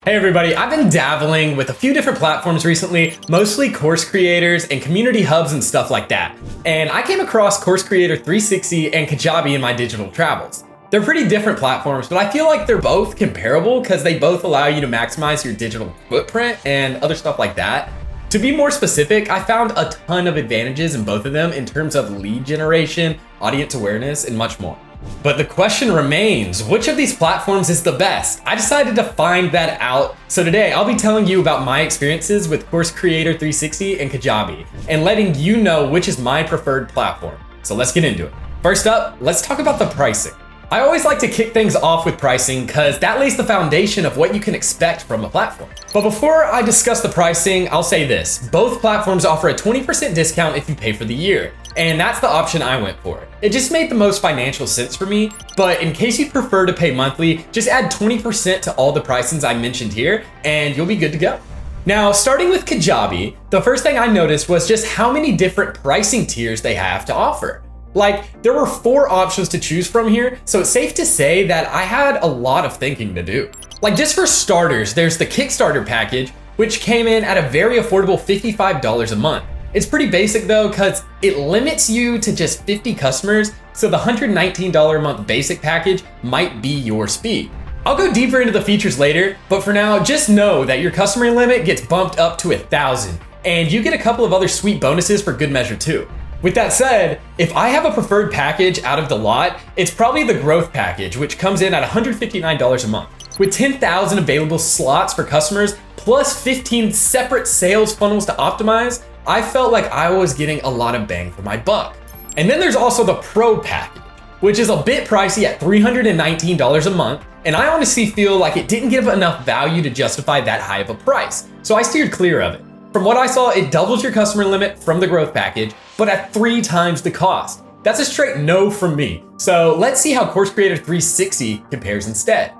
Hey everybody, I've been dabbling with a few different platforms recently, mostly course creators and community hubs and stuff like that. And I came across Course Creator 360 and Kajabi in my digital travels. They're pretty different platforms, but I feel like they're both comparable because they both allow you to maximize your digital footprint and other stuff like that. To be more specific, I found a ton of advantages in both of them in terms of lead generation, audience awareness, and much more. But the question remains, which of these platforms is the best? I decided to find that out. So today I'll be telling you about my experiences with Course Creator 360 and Kajabi and letting you know which is my preferred platform. So let's get into it. First up, let's talk about the pricing. I always like to kick things off with pricing because that lays the foundation of what you can expect from a platform. But before I discuss the pricing, I'll say this. Both platforms offer a 20% discount if you pay for the year, and that's the option I went for. It just made the most financial sense for me, but in case you prefer to pay monthly, just add 20% to all the pricings I mentioned here, and you'll be good to go. Now, starting with Kajabi, the first thing I noticed was just how many different pricing tiers they have to offer. Like, there were 4 options to choose from here, so it's safe to say that I had a lot of thinking to do. Like, just for starters, there's the Kickstarter package, which came in at a very affordable $55 a month. It's pretty basic though, because it limits you to just 50 customers, so the $119 a month basic package might be your speed. I'll go deeper into the features later, but for now, just know that your customer limit gets bumped up to 1,000, and you get a couple of other sweet bonuses for good measure too. With that said, if I have a preferred package out of the lot, it's probably the growth package, which comes in at $159 a month. With 10,000 available slots for customers, plus 15 separate sales funnels to optimize, I felt like I was getting a lot of bang for my buck. And then there's also the Pro package, which is a bit pricey at $319 a month, and I honestly feel like it didn't give enough value to justify that high of a price, so I steered clear of it. From what I saw, it doubles your customer limit from the growth package, but at 3 times the cost. That's a straight no from me. So let's see how Course Creator 360 compares instead.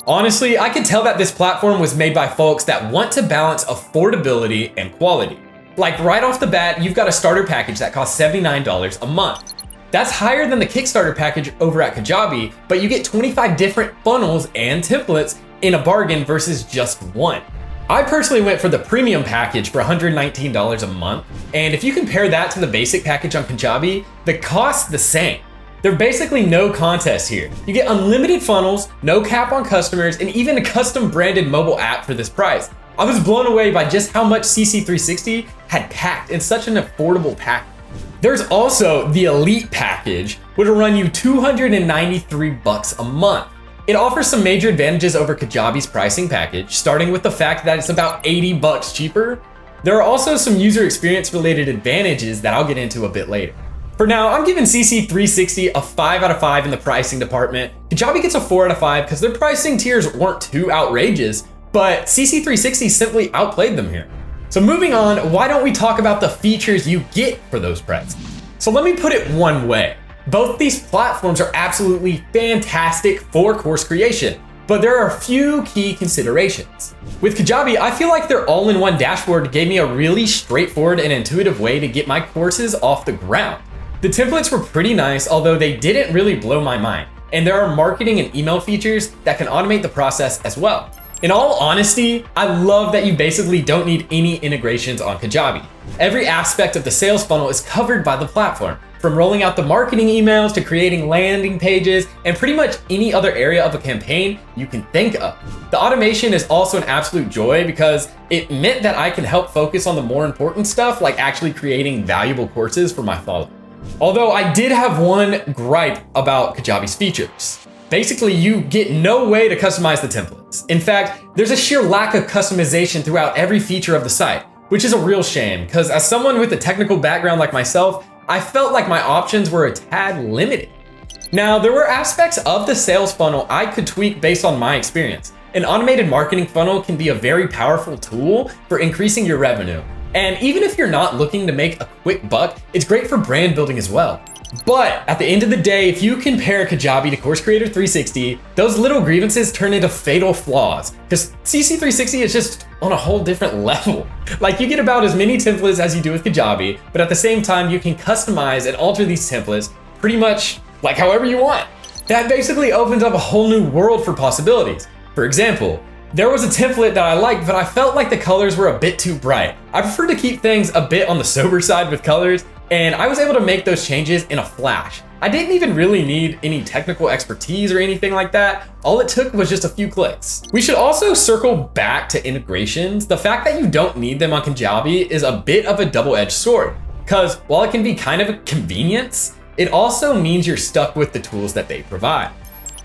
Honestly, I could tell that this platform was made by folks that want to balance affordability and quality. Like right off the bat, you've got a starter package that costs $79 a month. That's higher than the Kickstarter package over at Kajabi, but you get 25 different funnels and templates in a bargain versus just one. I personally went for the premium package for $119 a month, and if you compare that to the basic package on Kajabi, the cost's the same. There's basically no contest here. You get unlimited funnels, no cap on customers, and even a custom branded mobile app for this price. I was blown away by just how much CC360 had packed in such an affordable package. There's also the Elite package, which will run you $293 a month. It offers some major advantages over Kajabi's pricing package, starting with the fact that it's about $80 cheaper. There are also some user experience related advantages that I'll get into a bit later. For now, I'm giving CC360 a 5 out of 5 in the pricing department. Kajabi gets a 4 out of 5 because their pricing tiers weren't too outrageous, but CC360 simply outplayed them here. So moving on, why don't we talk about the features you get for those prices? So let me put it one way. Both these platforms are absolutely fantastic for course creation, but there are a few key considerations. With Kajabi, I feel like their all-in-one dashboard gave me a really straightforward and intuitive way to get my courses off the ground. The templates were pretty nice, although they didn't really blow my mind, and there are marketing and email features that can automate the process as well. In all honesty, I love that you basically don't need any integrations on Kajabi. Every aspect of the sales funnel is covered by the platform, from rolling out the marketing emails to creating landing pages and pretty much any other area of a campaign you can think of. The automation is also an absolute joy because it meant that I can help focus on the more important stuff, like actually creating valuable courses for my followers. Although I did have one gripe about Kajabi's features. Basically, you get no way to customize the templates. In fact, there's a sheer lack of customization throughout every feature of the site, which is a real shame because as someone with a technical background like myself, I felt like my options were a tad limited. Now, there were aspects of the sales funnel I could tweak based on my experience. An automated marketing funnel can be a very powerful tool for increasing your revenue. And even if you're not looking to make a quick buck, it's great for brand building as well. But at the end of the day, if you compare Kajabi to Course Creator 360, those little grievances turn into fatal flaws because CC360 is just on a whole different level. Like, you get about as many templates as you do with Kajabi, but at the same time, you can customize and alter these templates pretty much like however you want. That basically opens up a whole new world for possibilities. For example, There was a template that I liked, but I felt like the colors were a bit too bright. I prefer to keep things a bit on the sober side with colors, and I was able to make those changes in a flash. I didn't even really need any technical expertise or anything like that. All it took was just a few clicks. We should also circle back to integrations. The fact that you don't need them on Kajabi is a bit of a double-edged sword, because while it can be kind of a convenience, it also means you're stuck with the tools that they provide.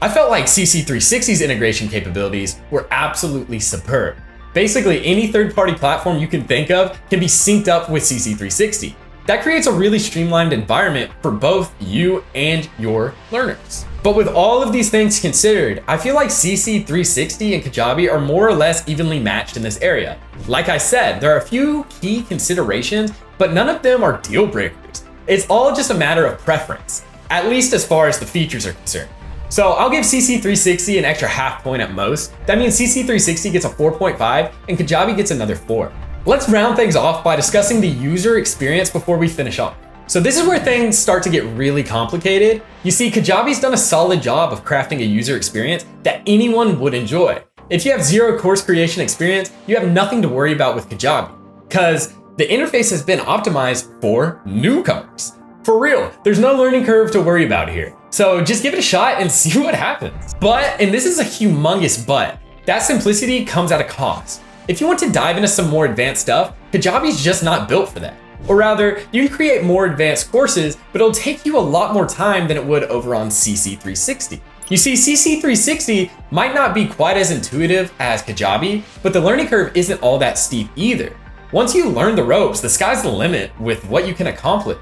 I felt like CC360's integration capabilities were absolutely superb. Basically, any third-party platform you can think of can be synced up with CC360. That creates a really streamlined environment for both you and your learners. But with all of these things considered, I feel like CC360 and Kajabi are more or less evenly matched in this area. Like I said, there are a few key considerations, but none of them are deal breakers. It's all just a matter of preference, at least as far as the features are concerned. So I'll give CC360 an extra half point at most. That means CC360 gets a 4.5 and Kajabi gets another 4. Let's round things off by discussing the user experience before we finish off. So this is where things start to get really complicated. You see, Kajabi's done a solid job of crafting a user experience that anyone would enjoy. If you have zero course creation experience, you have nothing to worry about with Kajabi, because the interface has been optimized for newcomers. For real, there's no learning curve to worry about here. So just give it a shot and see what happens. But, and this is a humongous but, that simplicity comes at a cost. If you want to dive into some more advanced stuff, Kajabi's just not built for that. Or rather, you can create more advanced courses, but it'll take you a lot more time than it would over on CC360. You see, CC360 might not be quite as intuitive as Kajabi, but the learning curve isn't all that steep either. Once you learn the ropes, the sky's the limit with what you can accomplish.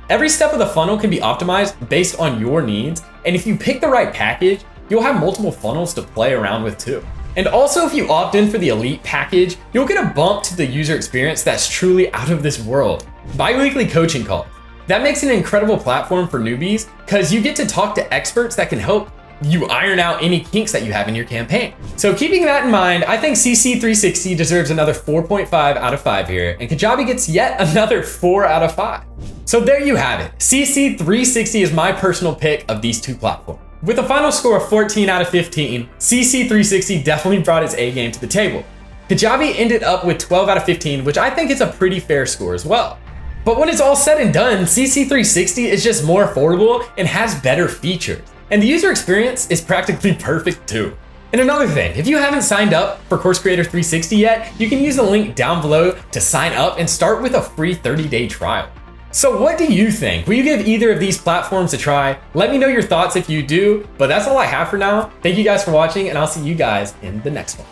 Every step of the funnel can be optimized based on your needs, and if you pick the right package, you'll have multiple funnels to play around with too. And also, if you opt in for the elite package, you'll get a bump to the user experience that's truly out of this world. Bi-weekly coaching calls. That makes it an incredible platform for newbies because you get to talk to experts that can help you iron out any kinks that you have in your campaign. So keeping that in mind, I think CC360 deserves another 4.5 out of 5 here, and Kajabi gets yet another 4 out of 5. So there you have it. CC360 is my personal pick of these two platforms. With a final score of 14 out of 15, CC360 definitely brought its A game to the table. Kajabi ended up with 12 out of 15, which I think is a pretty fair score as well. But when it's all said and done, CC360 is just more affordable and has better features. And the user experience is practically perfect too. And another thing, if you haven't signed up for Course Creator 360 yet, you can use the link down below to sign up and start with a free 30-day trial. So what do you think? Will you give either of these platforms a try? Let me know your thoughts if you do, but that's all I have for now. Thank you guys for watching, and I'll see you guys in the next one.